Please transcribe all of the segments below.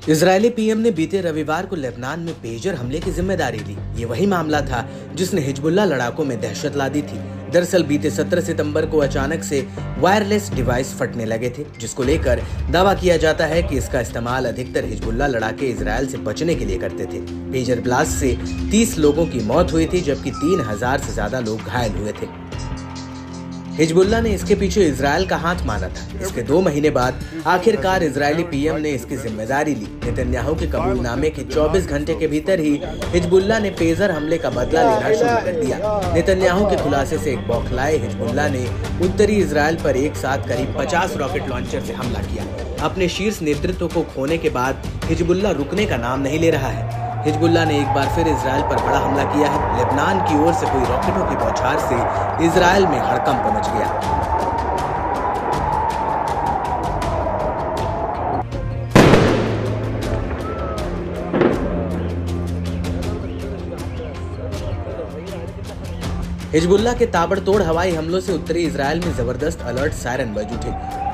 Israeli PM ने बीते रविवार को लेबनान में पेजर हमले की जिम्मेदारी ली। ये वही मामला था जिसने हिजबुल्लाह लड़ाकों में दहशत ला दी थी। दरअसल बीते 17 सितंबर को अचानक से वायरलेस डिवाइस फटने लगे थे, जिसको लेकर दावा किया जाता है कि इसका इस्तेमाल अधिकतर हिजबुल्लाह लड़ाके इजरायल से बचने के लिए करते थे। पेजर ब्लास्ट से 30 लोगों की मौत हुई थी, जबकि 3000 से ज्यादा लोग घायल हुए थे। हिजबुल्लाह ने इसके पीछे इजरायल का हाथ माना था। इसके 2 महीने बाद आखिरकार इजरायली पीएम ने इसकी जिम्मेदारी ली। नेतन्याहू के कबूलनामे के 24 घंटे के भीतर ही हिजबुल्लाह ने पेजर हमले का बदला लेना शुरू कर दिया। नेतन्याहू के खुलासे से एक बौखलाए हिजबुल्लाह ने उत्तरी इजरायल पर एक साथ करीब 50 रॉकेट लॉन्चर से हमला किया। अपने शीर्ष नेतृत्व को खोने के बाद हिजबुल्लाह रुकने का नाम नहीं ले रहा है। हिजबुल्लाह ने एक बार फिर इजरायल पर बड़ा हमला किया है। लेबनान की ओर से हुई रॉकेटों की बौछार से इजरायल में हड़कंप मच गया। हिजबुल्लाह के ताबड़तोड़ हवाई हमलों से उत्तरी इजरायल में जबरदस्त अलर्ट सायरन बज उठे।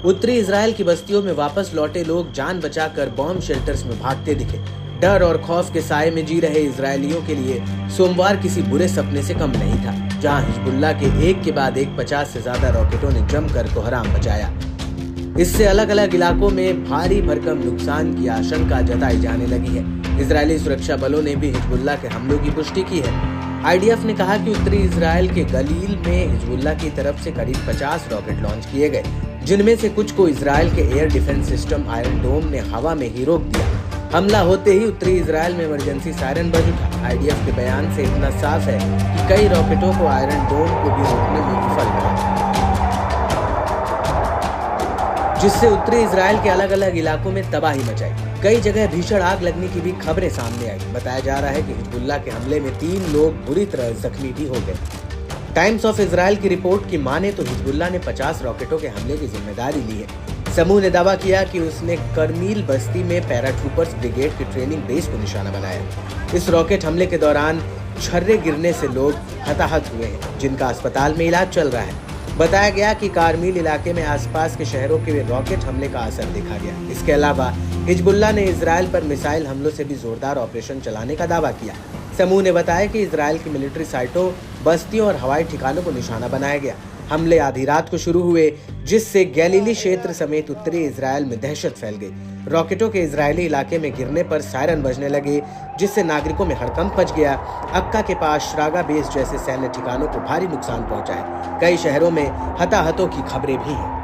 उत्तरी इजरायल की बस्तियों में वापस लौटे लोग जान बचाकर बॉम्ब शेल्टर्स में भागते दिखे। डर और खौफ के साए में जी रहे इजरायलियों के लिए सोमवार किसी बुरे सपने से कम नहीं था, जहां हिजबुल्लाह के एक के बाद एक 50 से ज्यादा रॉकेटों ने जमकर कोहराम मचाया। इससे अलग अलग इलाकों में भारी भरकम नुकसान की आशंका जताई जाने लगी है। इजरायली सुरक्षा बलों ने भी हिजबुल्लाह के हमलों की पुष्टि की है। आईडीएफ ने कहा कि उत्तरी इजरायल के गलील में हिजबुल्लाह की तरफ से करीब 50 रॉकेट लॉन्च किए गए, जिनमें से कुछ को इजरायल के एयर डिफेंस सिस्टम आयरन डोम ने हवा में ही रोक दिया। हमला होते ही उत्तरी इजरायल में इमरजेंसी सायरन बज उठा। आईडीएफ के बयान से इतना साफ है कि कई रॉकेटों को आयरन डोम को भी रोकने में विफल रहा, जिससे उत्तरी इजरायल के अलग अलग इलाकों में तबाही मचाई। कई जगह भीषण आग लगने की भी खबरें सामने आई। बताया जा रहा है कि हिजबुल्लाह के हमले में 3 लोग बुरी तरह जख्मी भी हो गए। टाइम्स ऑफ इजरायल की रिपोर्ट की माने तो हिजबुल्लाह ने 50 रॉकेटों के हमले की जिम्मेदारी ली है। समूह ने दावा किया कि उसने करमील बस्ती में पैराट्रूपर्स ब्रिगेड की ट्रेनिंग बेस को निशाना बनाया। इस रॉकेट हमले के दौरान छर्रे गिरने से लोग हताहत हुए हैं, जिनका अस्पताल में इलाज चल रहा है। बताया गया कि कारमील इलाके में आसपास के शहरों के रॉकेट हमले का असर देखा गया। इसके अलावा हिजबुल्लाह ने इजरायल पर मिसाइल हमलों से भी जोरदार ऑपरेशन चलाने का दावा किया। समूह ने बताया कि इजरायल की मिलिट्री साइटों, बस्तियों और हवाई ठिकानों को निशाना बनाया गया। हमले आधी रात को शुरू हुए, जिससे गैलीली क्षेत्र समेत उत्तरी इजरायल में दहशत फैल गई। रॉकेटों के इजरायली इलाके में गिरने पर सायरन बजने लगे, जिससे नागरिकों में हड़कंप मच गया। अक्का के पास श्रागा बेस जैसे सैन्य ठिकानों को भारी नुकसान पहुंचा है। कई शहरों में हताहतों की खबरें भी हैं।